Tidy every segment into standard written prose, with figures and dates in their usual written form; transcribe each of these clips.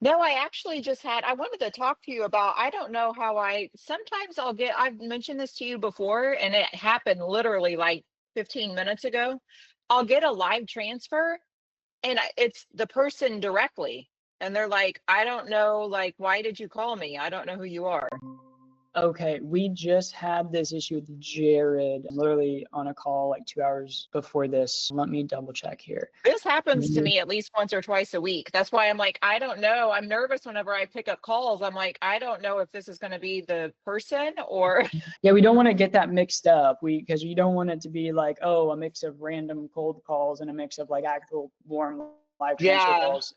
No, I actually just had, I wanted to talk to you about, I don't know how sometimes I've mentioned this to you before, and it happened literally like 15 minutes ago. I'll get a live transfer and it's the person directly. And they're like, I don't know, like, why did you call me? I don't know who you are. Okay, we just had this issue with Jared literally on a call like 2 hours before this. Let me double check here. This happens to me at least once or twice a week. That's why I'm like, I don't know. I'm nervous whenever I pick up calls. I'm like, I don't know if this is going to be the person or. Yeah, we don't want to get that mixed up. Because you don't want it to be like, oh, a mix of random cold calls and a mix of like actual warm live transfer Yeah. calls.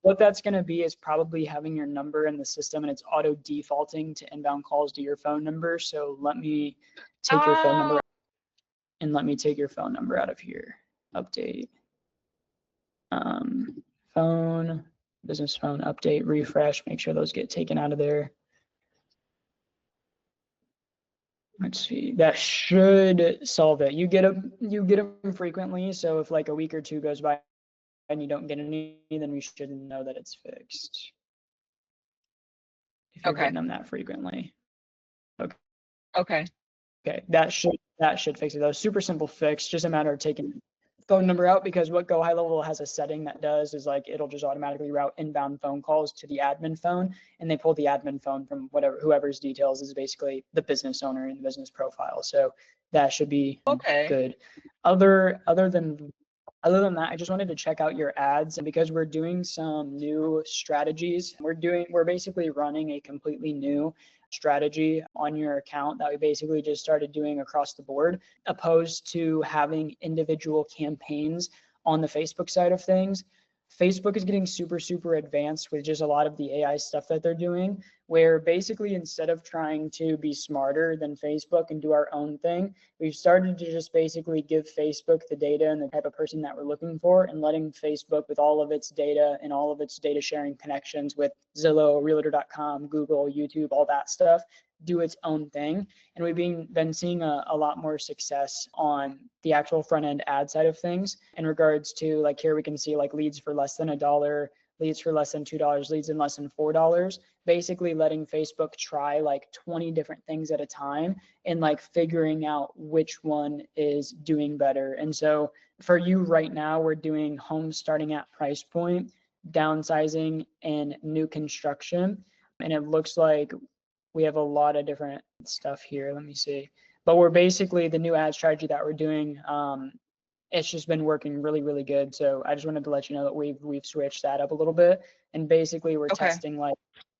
What that's going to be is probably having your number in the system and it's auto defaulting to inbound calls to your phone number. So let me take your phone number and let me take your phone number out of here. Update. Phone, business phone, update, refresh, make sure those get taken out of there. Let's see, that should solve it. You get them frequently, so if like a week or two goes by and you don't get any, then we should know that it's fixed. If you're Okay. getting them that frequently. Okay. Okay. Okay, that should fix it. That was super simple fix, just a matter of taking phone number out, because what GoHighLevel has a setting that does is like it'll just automatically route inbound phone calls to the admin phone, and they pull the admin phone from whoever's details is basically the business owner in the business profile. So that should be good. Other than that, I just wanted to check out your ads, and because we're doing some new strategies, we're basically running a completely new strategy on your account that we basically just started doing across the board, opposed to having individual campaigns on the Facebook side of things. Facebook is getting super advanced with just a lot of the AI stuff that they're doing, where basically instead of trying to be smarter than Facebook and do our own thing, we've started to just basically give Facebook the data and the type of person that we're looking for, and letting Facebook, with all of its data and all of its data sharing connections with Zillow, Realtor.com, Google, YouTube, all that stuff, do its own thing. And we've been seeing a lot more success on the actual front end ad side of things, in regards to, like, here we can see like leads for less than $1, leads for less than $2, leads in less than $4, basically letting Facebook try like 20 different things at a time and like figuring out which one is doing better. And so for you right now, we're doing homes starting at price point, downsizing, and new construction. And it looks like we have a lot of different stuff here. Let me see. But we're basically, the new ad strategy that we're doing, it's just been working really good. So I just wanted to let you know that we've switched that up a little bit. And basically we're testing like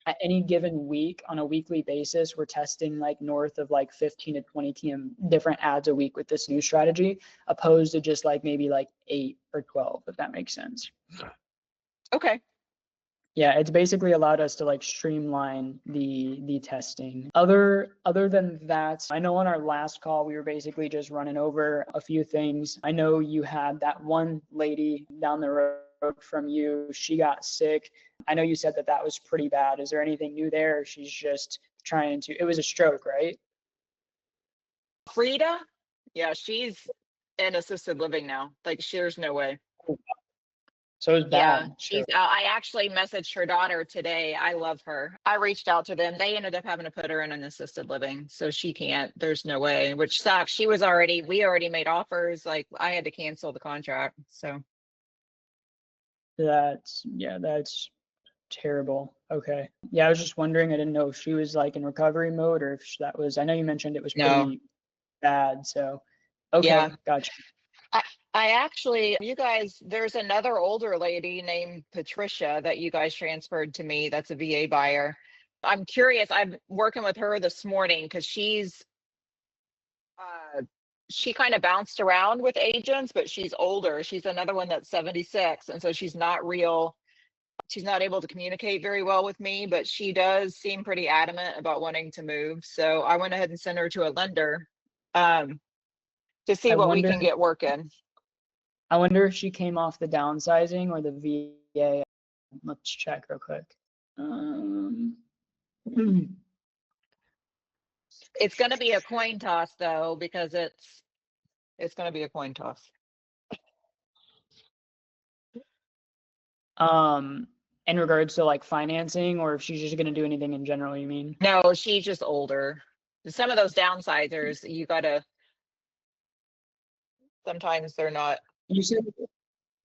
at any given week, on a weekly basis, we're testing like north of like 15 to 20 different ads a week with this new strategy, opposed to just like maybe like 8 or 12, if that makes sense. Okay. Yeah, it's basically allowed us to like streamline the testing. Other than that, I know on our last call we were basically just running over a few things. I know you had that one lady down the road from you, she got sick. I know you said that that was pretty bad. Is there anything new there? Or she's just trying to, it was a stroke, right? Frida? Yeah, she's in assisted living now. Like, there's no way. So it was Yeah, bad. she's I actually messaged her daughter today. I love her. I reached out to them. They ended up having to put her in an assisted living, so she can't. There's no way, which sucks. We already made offers. Like, I had to cancel the contract. So That's terrible. Okay. Yeah, I was just wondering, I didn't know if she was like in recovery mode, or if that was, I know you mentioned it was no. pretty bad. So, okay, Yeah. gotcha. I, I actually, you guys, there's another older lady named Patricia that you guys transferred to me. That's a VA buyer. I'm curious. I'm working with her this morning because uh, she kind of bounced around with agents, but she's older. She's another one that's 76. And so she's not able to communicate very well with me, but she does seem pretty adamant about wanting to move. So I went ahead and sent her to a lender to see I what we wonder, can get working. I wonder if she came off the downsizing or the VA. Let's check real quick. It's going to be a coin toss though, because it's going to be a coin toss. In regards to like financing, or if she's just gonna do anything in general, you mean? No, she's just older. Some of those downsizers, you gotta, sometimes they're not. You said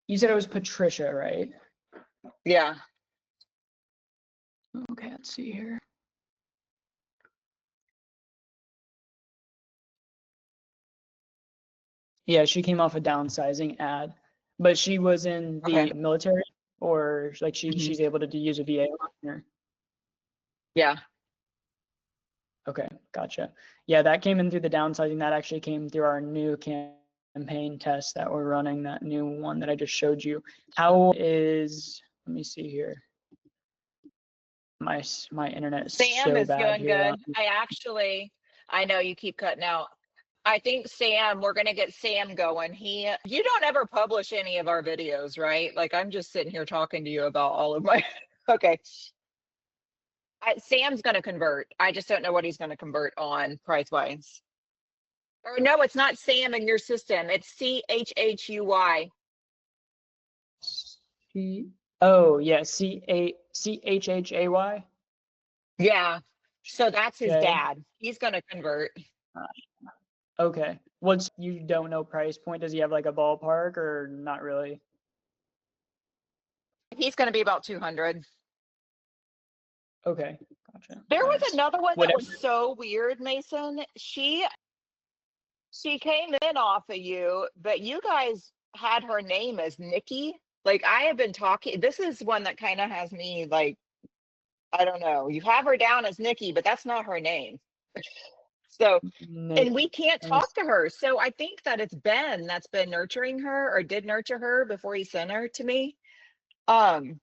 you said it was Patricia, right? Yeah. Okay, let's see here. Yeah, she came off a downsizing ad, but she was in Okay. the military, or like Mhm. she's able to use a VA line, or Yeah. okay, gotcha. Yeah, that came in through the downsizing. That actually came through our new campaign test that we're running, that new one that I just showed you. How is, let me see here. My internet is Sam so is bad doing here. good. I know you keep cutting out. I think Sam, we're gonna get Sam going. You don't ever publish any of our videos, right? Like I'm just sitting here talking to you about all of my, okay. Sam's gonna convert. I just don't know what he's gonna convert on price wise. Or no, it's not Sam in your system. It's CHHUY. Oh yeah, CHHAY. Yeah. So that's his Okay. dad. He's gonna convert. Okay. What's, you don't know price point? Does he have like a ballpark or not really? He's gonna be about 200. Okay, gotcha. There was Nice. another one that Whatever. was so weird, Mason. She came in off of you, but you guys had her name as Nikki. Like I have been talking, this is one that kind of has me like, I don't know. You have her down as Nikki, but that's not her name. So, Nick, and we can't let me talk to her. So I think that it's Ben that's been nurturing her or did nurture her before he sent her to me. Um,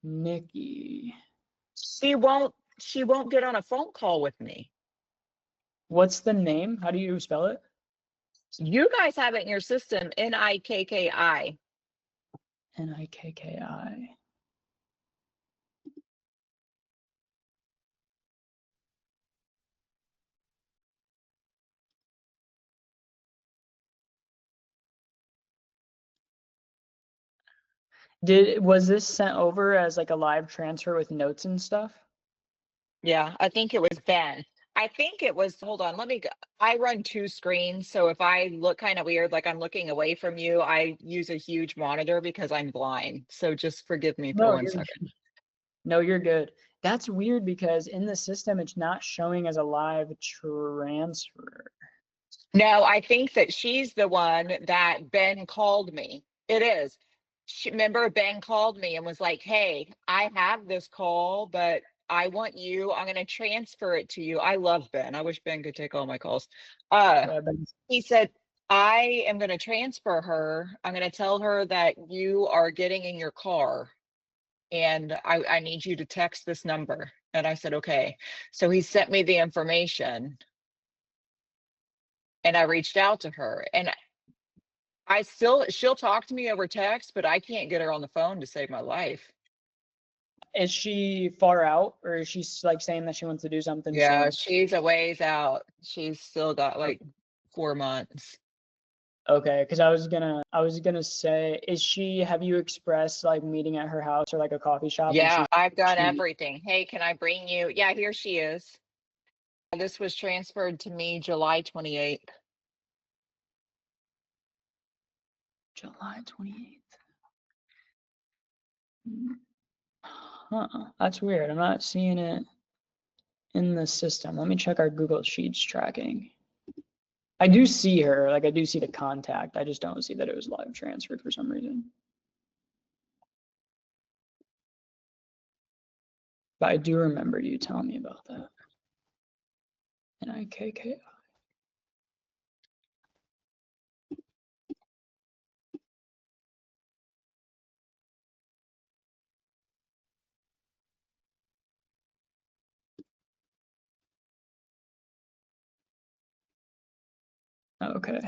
Nikki. she won't get on a phone call with me. What's the name? How do you spell it? You guys have it in your system, Nikki. Nikki. Was this sent over as like a live transfer with notes and stuff? Yeah, I think it was Ben. I think it was, hold on, let me go. I run two screens. So if I look kind of weird, like I'm looking away from you, I use a huge monitor because I'm blind. So just forgive me for No, 1 second. no, you're good. That's weird because in the system it's not showing as a live transfer. No, I think that she's the one that Ben called me. It is. Remember, Ben called me and was like, hey, I have this call, but I'm going to transfer it to you. I love Ben. I wish Ben could take all my calls. Yeah, but He said, I am going to transfer her. I'm going to tell her that you are getting in your car and I need you to text this number. And I said, okay. So he sent me the information and I reached out to her and she'll talk to me over text, but I can't get her on the phone to save my life. is she far out, or is she like saying that she wants to do something Yeah, soon? she's a ways out. She's still got like 4 months. Okay, because I was gonna say, is she, have you expressed like meeting at her house or like a coffee shop, and Yeah, I've done she everything. Hey, can I bring you? Yeah, here she is. This was transferred to me July 28th. July 28th. Huh, that's weird. I'm not seeing it in the system. Let me check our Google Sheets tracking. I do see her, like I do see the contact. I just don't see that it was live transferred for some reason. But I do remember you telling me about that. Nikki. Okay,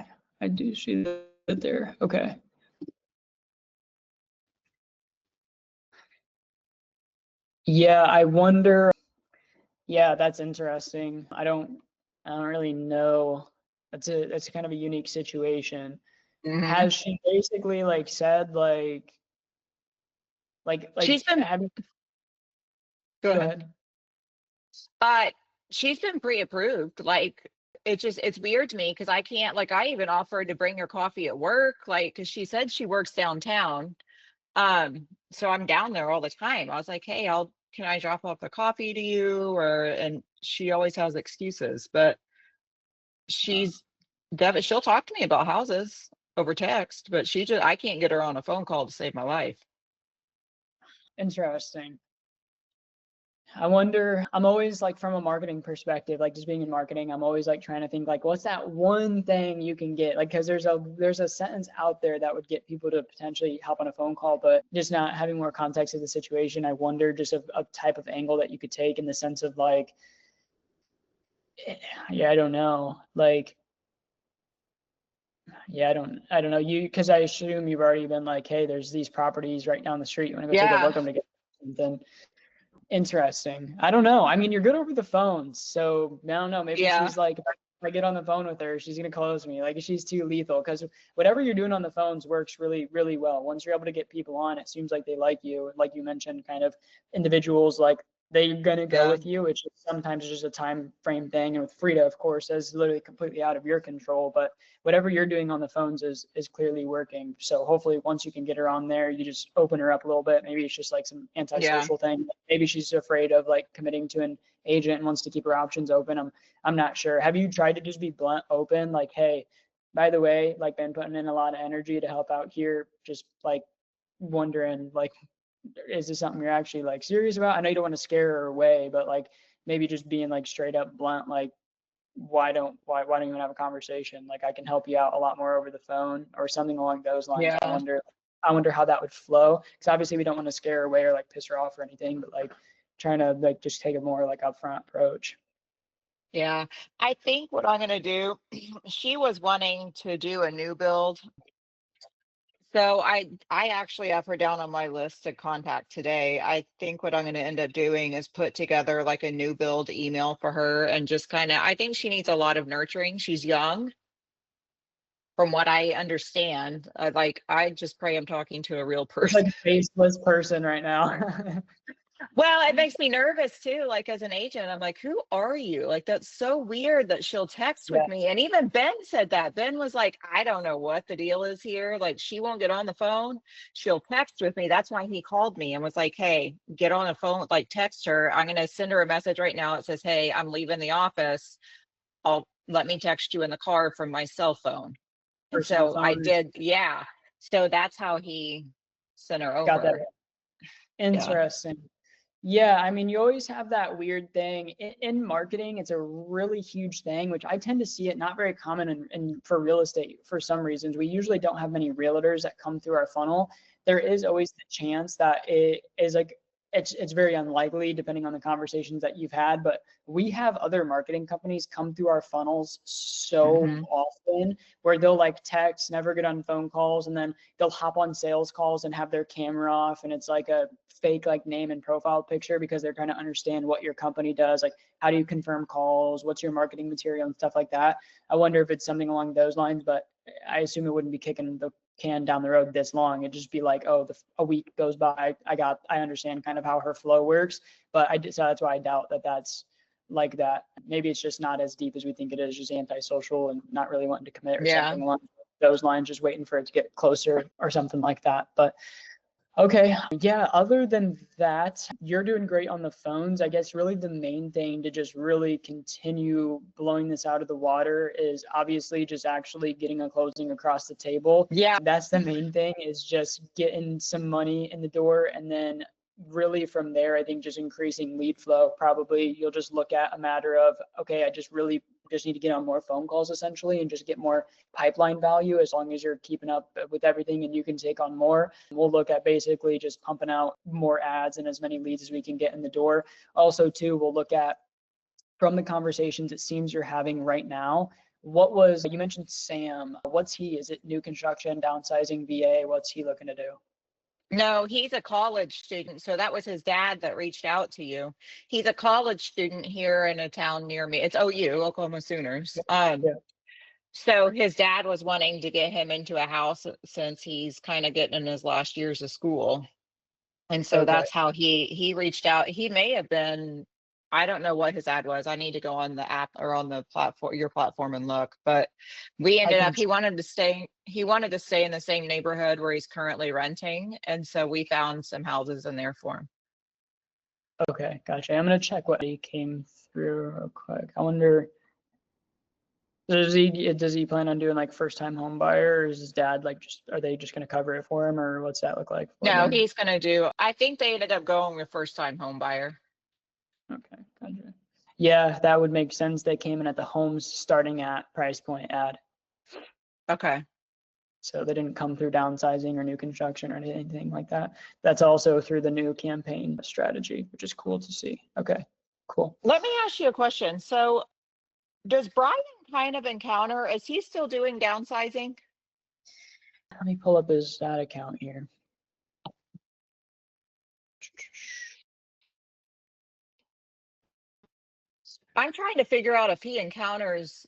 I do see that there. Okay. Yeah, I wonder. Yeah, that's interesting. I don't really know. That's kind of a unique situation. Mhm. Has she basically like said like She's been, have you, go go ahead. ahead. But she's been pre-approved. Like it's weird to me because I can't, like, I even offered to bring her coffee at work, like, because she said she works downtown. So I'm down there all the time. I was like, hey, can I drop off the coffee to you? And she always has excuses, but Uh, she's she'll talk to me about houses over text, but I can't get her on a phone call to save my life. Interesting. I wonder, I'm always like from a marketing perspective, like just being in marketing, I'm always like trying to think like what's that one thing you can get? Like, because there's a sentence out there that would get people to potentially hop on a phone call, but just not having more context of the situation, I wonder just a type of angle that you could take in the sense of like, yeah, I don't know. Like, yeah, I don't know. Because I assume you've already been like, hey, there's these properties right down the street. You want to go take a Yeah. look? I'm gonna get something. Interesting. I don't know. I mean, you're good over the phone, so I don't know. Maybe Yeah. she's like, if I get on the phone with her, she's gonna close me. Like she's too lethal. Because whatever you're doing on the phones works really, really well. Once you're able to get people on, it seems like they like you. Like you mentioned, kind of individuals like they're gonna go Yeah. with you. It's just sometimes just a time frame thing. And with Frida, of course, that's literally completely out of your control. But whatever you're doing on the phones is clearly working. So hopefully once you can get her on there, you just open her up a little bit. Maybe it's just like some Yeah. antisocial thing. Maybe she's afraid of like committing to an agent and wants to keep her options open. I'm not sure. Have you tried to just be blunt open? Like, hey, by the way, like been putting in a lot of energy to help out here. Just like wondering like, is this something you're actually like serious about? I know you don't want to scare her away, but like maybe just being like straight up blunt, like why don't you want to have a conversation? Like I can help you out a lot more over the phone or something along those lines. Yeah. I wonder how that would flow. Because obviously we don't want to scare her away or like piss her off or anything, but like trying to like just take a more like upfront approach. Yeah. I think what I'm gonna do, she was wanting to do a new build. So I actually have her down on my list to contact today. I think what I'm going to end up doing is put together like a new build email for her and just kind of, I think she needs a lot of nurturing. She's young, from what I understand. Like, I just pray I'm talking to a real It's person. like a faceless person right now. Well, it makes me nervous too. Like, as an agent, I'm like, who are you? Like, that's so weird that she'll text Yeah, with me. And even Ben said that. Ben was like, I don't know what the deal is here. Like, she won't get on the phone. She'll text with me. That's why he called me and was like, hey, get on the phone, like, text her. I'm going to send her a message right now. It says, hey, I'm leaving the office. Let me text you in the car from my cell phone. And personal so I phone. did. Yeah. So that's how he sent her Got that. over. Yeah. Interesting. Yeah, I mean, you always have that weird thing in marketing. It's a really huge thing, which I tend to see it not very common for real estate for some reasons. We usually don't have many realtors that come through our funnel. There is always the chance that it is like it's very unlikely depending on the conversations that you've had, but we have other marketing companies come through our funnels so Hmm. often where they'll like text, never get on phone calls, and then they'll hop on sales calls and have their camera off, and it's like a fake like name and profile picture because they're trying to understand what your company does, like how do you confirm calls, what's your marketing material and stuff like that. I wonder if it's something along those lines, but I assume it wouldn't be kicking the can down the road this long. It'd just be like, oh, a week goes by, I understand kind of how her flow works, but so that's why I doubt that that's like that. Maybe it's just not as deep as we think it is, just antisocial and not really wanting to commit or Yeah. something along those lines, just waiting for it to get closer or something like that. But okay. Yeah. Other than that, you're doing great on the phones. I guess really the main thing to just really continue blowing this out of the water is obviously just actually getting a closing across the table. Yeah. That's the main thing, is just getting some money in the door. And then really from there, I think just increasing lead flow. Probably you'll just look at a matter of, okay, I just need to get on more phone calls essentially and just get more pipeline value. As long as you're keeping up with everything and you can take on more, we'll look at basically just pumping out more ads and as many leads as we can get in the door. Also too, we'll look at from the conversations it seems you're having right now, you mentioned Sam, what's he, is it new construction, downsizing, VA, what's he looking to do? No, he's a college student. So that was his dad that reached out to you. He's a college student here in a town near me. It's OU, Oklahoma Sooners. Yeah. So his dad was wanting to get him into a house since he's kind of getting in his last years of school. And so Okay. that's how he reached out. He may have been, I don't know what his ad was. I need to go on the app or on the platform, your platform, and look. But we I ended can. up, he wanted to stay in the same neighborhood where he's currently renting. And so we found some houses in there for him. Okay, gotcha. I'm gonna check what he came through real quick. I wonder, does he plan on doing like first time home buyer, or is his dad like are they just gonna cover it for him, or what's that look like for No, them? he's going to do, I think they ended up going with first time home buyer. Okay, gotcha. Yeah, that would make sense. They came in at the homes starting at price point ad. Okay. So they didn't come through downsizing or new construction or anything like that. That's also through the new campaign strategy, which is cool to see. Okay, cool. Let me ask you a question. So does Brian kind of encounter, is he still doing downsizing? Let me pull up his ad account here. I'm trying to figure out if he encounters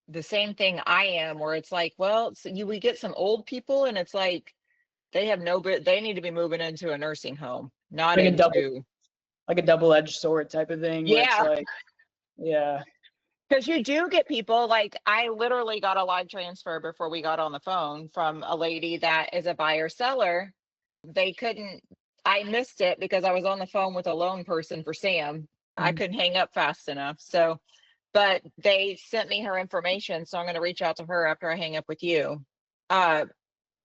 the same thing I am, where it's like, well, we get some old people and it's like they have no bit, they need to be moving into a nursing home, not Like a into. double-edged sword type of thing where it's Yeah, like, yeah. because you do get people like, I literally got a live transfer before we got on the phone from a lady that is a buyer seller. They couldn't, I missed it because I was on the phone with a loan person for Sam. I Mhm. couldn't hang up fast enough. So, but they sent me her information. So I'm going to reach out to her after I hang up with you. Uh,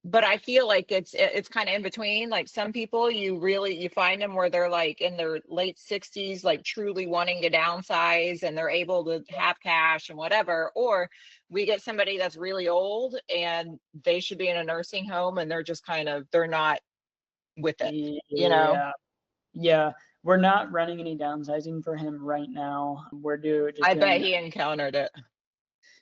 but I feel like it's kind of in between. Like some people, you find them where they're like in their late 60s, like truly wanting to downsize and they're able to have cash and whatever. Or we get somebody that's really old and they should be in a nursing home and they're just they're not with it, you know? Yeah, yeah. We're not running any downsizing for him right now. We're just I bet doing. he encountered it.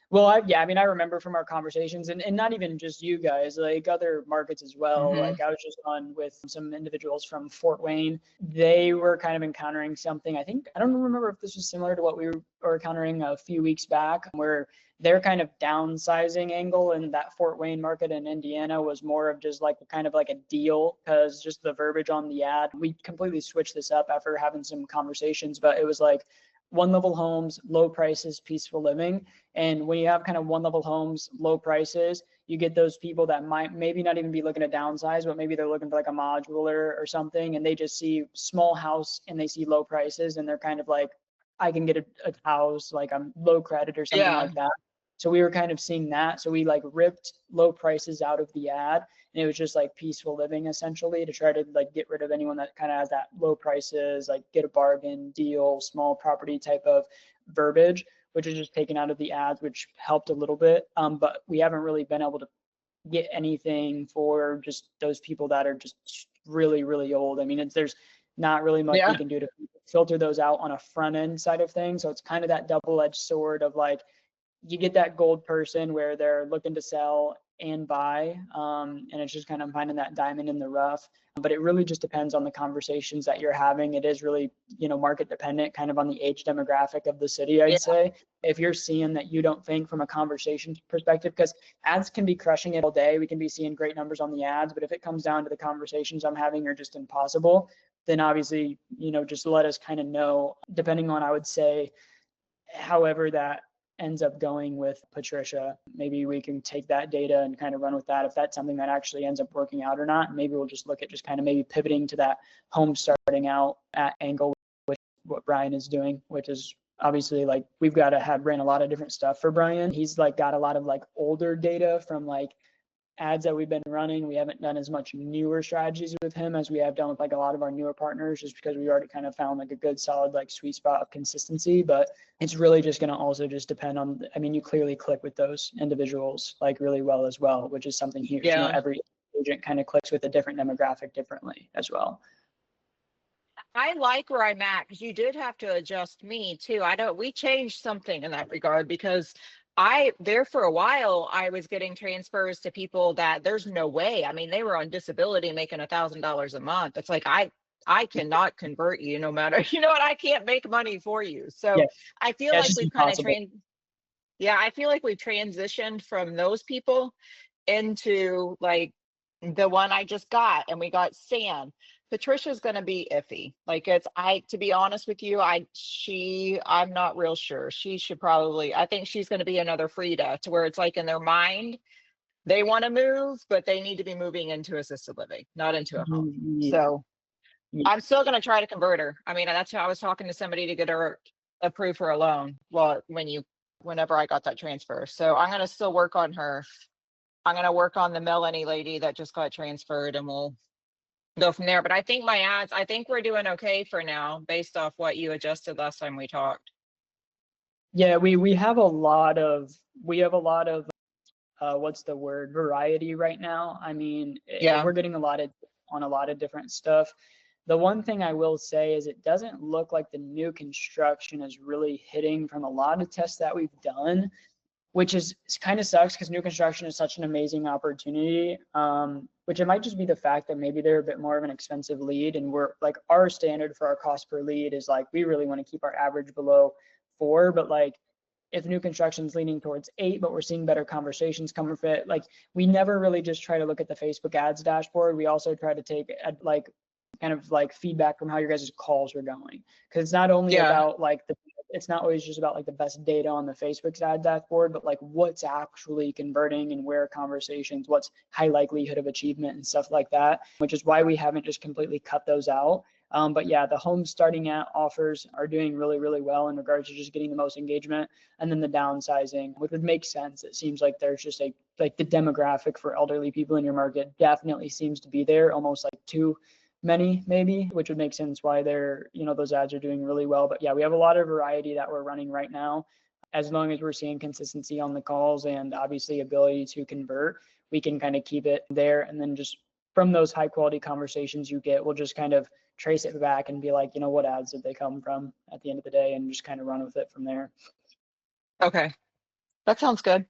Well, yeah, I mean, I remember from our conversations, and not even just you guys, like other markets as well. Hmm. Like I was just on with some individuals from Fort Wayne. They were kind of encountering something. I think I don't remember if this was similar to what we were encountering a few weeks back, where their kind of downsizing angle in that Fort Wayne market in Indiana was more of just like kind of like a deal, because just the verbiage on the ad. We completely switched this up after having some conversations, but it was like one level homes, low prices, peaceful living. And when you have kind of one level homes, low prices, you get those people that might maybe not even be looking to downsize, but maybe they're looking for like a modular or something, and they just see small house and they see low prices, and they're kind of like, I can get a house, like I'm low credit or something Yeah. like that. So we were kind of seeing that. So we like ripped low prices out of the ad, and it was just like peaceful living essentially, to try to like get rid of anyone that kind of has that low prices, like get a bargain deal, small property type of verbiage, which is just taken out of the ads, which helped a little bit. But we haven't really been able to get anything for just those people that are just really, really old. I mean, there's not really much we Yeah. can do to filter those out on a front end side of things. So it's kind of that double-edged sword of like, you get that gold person where they're looking to sell and buy, and it's just kind of finding that diamond in the rough. But it really just depends on the conversations that you're having. It is really, market dependent, kind of on the age demographic of the city, Yeah. I'd say. If you're seeing that you don't think from a conversation perspective, because ads can be crushing it all day, we can be seeing great numbers on the ads, but if it comes down to the conversations I'm having are just impossible, then obviously, just let us kind of know, depending on, I would say, however that ends up going with Patricia. Maybe we can take that data and kind of run with that, if that's something that actually ends up working out or not. Maybe we'll just look at just kind of maybe pivoting to that home starting out at angle with what Brian is doing, which is obviously like we've got to have ran a lot of different stuff for Brian. He's like got a lot of like older data from like ads that we've been running. We haven't done as much newer strategies with him as we have done with like a lot of our newer partners, just because we already kind of found like a good solid like sweet spot of consistency. But it's really just going to also just depend on, I mean, you clearly click with those individuals like really well as well, which is something huge. Yeah. Every agent kind of clicks with a different demographic differently as well. I like where I'm at because you did have to adjust me too. We changed something in that regard because there for a while, I was getting transfers to people that there's no way. I mean, they were on disability making $1,000 a month. It's like, I cannot convert you no matter, you know what? I can't make money for you. So Yeah, I feel yeah, it's like just we've kind of impossible. yeah, I feel like we've transitioned from those people into like the one I just got, and we got Sam. Patricia's going to be iffy. Like to be honest with you, I'm not real sure. She should probably, I think she's going to be another Frida, to where it's like in their mind, they want to move, but they need to be moving into assisted living, not into a home. Yeah. So Yeah. I'm still going to try to convert her. I mean, that's how I was talking to somebody to get her approved for a loan. Well, whenever I got that transfer. So I'm going to still work on her. I'm going to work on the Melanie lady that just got transferred, and we'll go from there. But I think my ads, I think we're doing okay for now based off what you adjusted last time we talked. Yeah, we have a lot of what's the word, variety right now. I mean, Yeah. we're getting on a lot of different stuff. The one thing I will say is it doesn't look like the new construction is really hitting from a lot of tests that we've done, which is kind of sucks because new construction is such an amazing opportunity. Which it might just be the fact that maybe they're a bit more of an expensive lead, and we're like, our standard for our cost per lead is like, we really want to keep our average below 4, but like if new construction is leaning towards 8, but we're seeing better conversations come from it, like we never really just try to look at the Facebook ads dashboard. We also try to take like kind of like feedback from how your guys' calls are going, because it's not only Yeah. about like it's not always just about like the best data on the Facebook ad dashboard, but like what's actually converting and where conversations, what's high likelihood of achievement and stuff like that, which is why we haven't just completely cut those out. But yeah, the home starting at offers are doing really, really well in regards to just getting the most engagement. And then the downsizing, which would make sense. It seems like there's just like the demographic for elderly people in your market definitely seems to be there, almost like too many maybe, which would make sense why they're, those ads are doing really well. But yeah, we have a lot of variety that we're running right now. As long as we're seeing consistency on the calls and obviously ability to convert, we can kind of keep it there. And then just from those high quality conversations you get, we'll just kind of trace it back and be like, what ads did they come from at the end of the day, and just kind of run with it from there. Okay. That sounds good.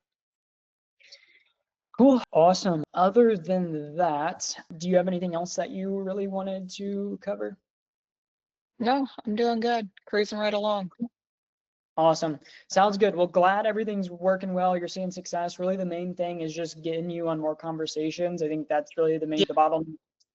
Cool. Awesome. Other than that, do you have anything else that you really wanted to cover? No, I'm doing good. Cruising right along. Awesome. Sounds good. Well, glad everything's working well. You're seeing success. Really, the main thing is just getting you on more conversations. I think that's really the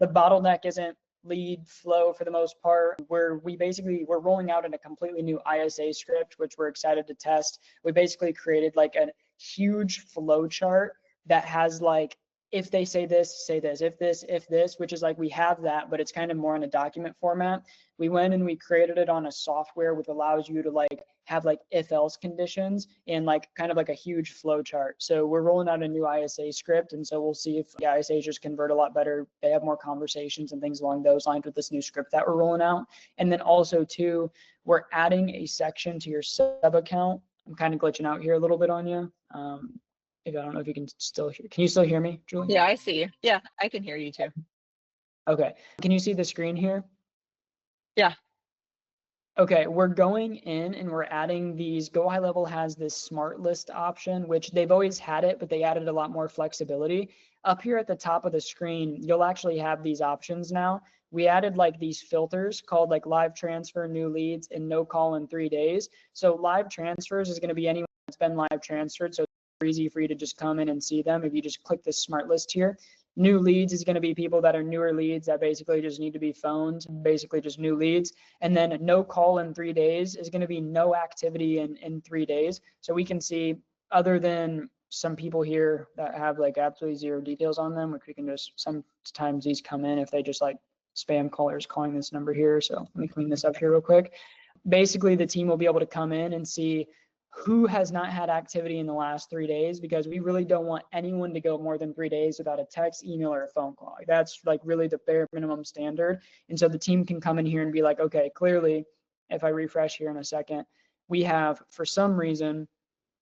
bottleneck isn't lead flow for the most part. We're rolling out in a completely new ISA script, which we're excited to test. We basically created like a huge flow chart that has like, if they say this, if this, which is like, we have that, but it's kind of more in a document format. We went and we created it on a software which allows you to like have like if else conditions and like kind of like a huge flow chart. So we're rolling out a new ISA script, and so we'll see if the ISAs just convert a lot better. They have more conversations and things along those lines with this new script that we're rolling out. And then also too, we're adding a section to your sub account. I'm kind of glitching out here a little bit on you. If I don't know if you can still hear. Can you still hear me, Julie? Yeah, I see you. Yeah, I can hear you too. Okay. Can you see the screen here? Yeah. Okay, we're going in and we're adding these. GoHighLevel has this smart list option, which they've always had it, but they added a lot more flexibility. Up here at the top of the screen, you'll actually have these options now. We added like these filters called like live transfer, new leads, and no call in 3 days. So live transfers is going to be anyone that's been live transferred. So it's easy for you to just come in and see them if you just click this smart list here. New leads is going to be people that are newer leads that basically just need to be phoned, basically just new leads. And then no call in 3 days is going to be no activity in 3 days. So we can see, other than some people here that have like absolutely zero details on them, which we can just, sometimes these come in if they just like spam callers calling this number here. So let me clean this up here real quick. Basically, the team will be able to come in and see who has not had activity in the last 3 days, because we really don't want anyone to go more than 3 days without a text, email, or a phone call. That's like really the bare minimum standard. And so the team can come in here and be like, okay, clearly, if I refresh here in a second, we have, for some reason,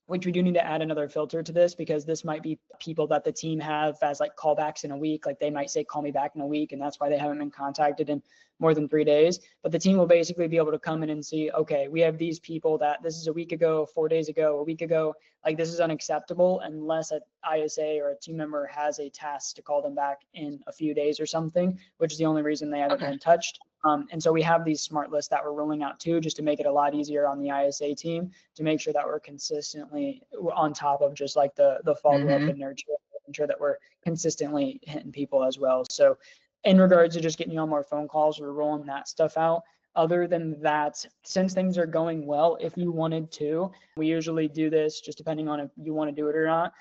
which we do need to add another filter to this, because this might be people that the team have as like callbacks in a week. Like they might say, call me back in a week, and that's why they haven't been contacted in more than 3 days. But the team will basically be able to come in and see, okay, we have these people that this is a week ago, 4 days ago, a week ago. Like this is unacceptable unless an ISA or a team member has a task to call them back in a few days or something, which is the only reason they haven't been touched. And so we have these smart lists that we're rolling out too, just to make it a lot easier on the ISA team to make sure that we're consistently on top of just like the follow up and nurture, making sure that we're consistently hitting people as well. So in regards to just getting you on more phone calls or rolling that stuff out. Other than that, since things are going well, if you wanted to, we usually do this just depending on if you want to do it or not.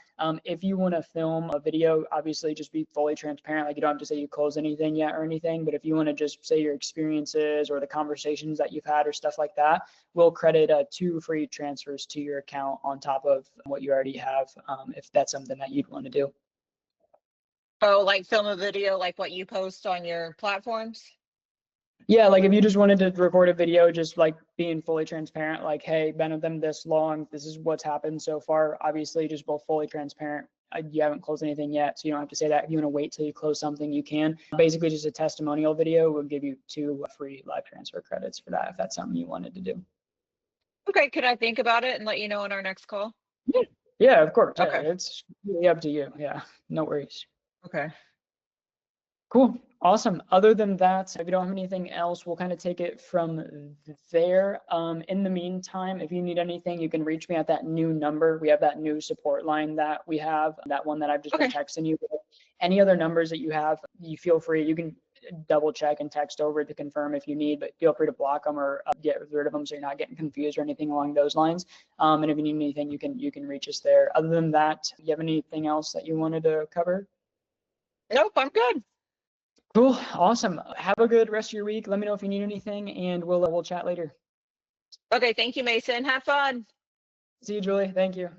If you want to film a video, obviously just be fully transparent. Like you don't have to say you close anything yet or anything, but if you want to just say your experiences or the conversations that you've had or stuff like that, we'll credit 2 free transfers to your account on top of what you already have, if that's something that you'd want to do. Oh, like film a video like what you post on your platforms? Yeah, like if you just wanted to record a video, just like being fully transparent, like, hey, been with them this long, this is what's happened so far. Obviously, just both fully transparent. You haven't closed anything yet, so you don't have to say that. If you want to wait till you close something, you can. Basically, just a testimonial video will give you 2 free live transfer credits for that if that's something you wanted to do. Okay, could I think about it and let you know on our next call? Yeah, yeah, of course. Yeah, Okay. it's really up to you. Yeah, no worries. Okay. Cool. Awesome. Other than that, if you don't have anything else, we'll kind of take it from there. In the meantime, if you need anything, you can reach me at that new number. We have that new support line that we have, that one that I've just been Okay. texting you with. Any other numbers that you have, you feel free. You can double check and text over to confirm if you need, but feel free to block them or get rid of them so you're not getting confused or anything along those lines. And if you need anything, you can reach us there. Other than that, you have anything else that you wanted to cover? Nope, I'm good. Cool. Awesome. Have a good rest of your week. Let me know if you need anything, and we'll chat later. Okay, thank you, Mason. Have fun. See you, Julie. Thank you.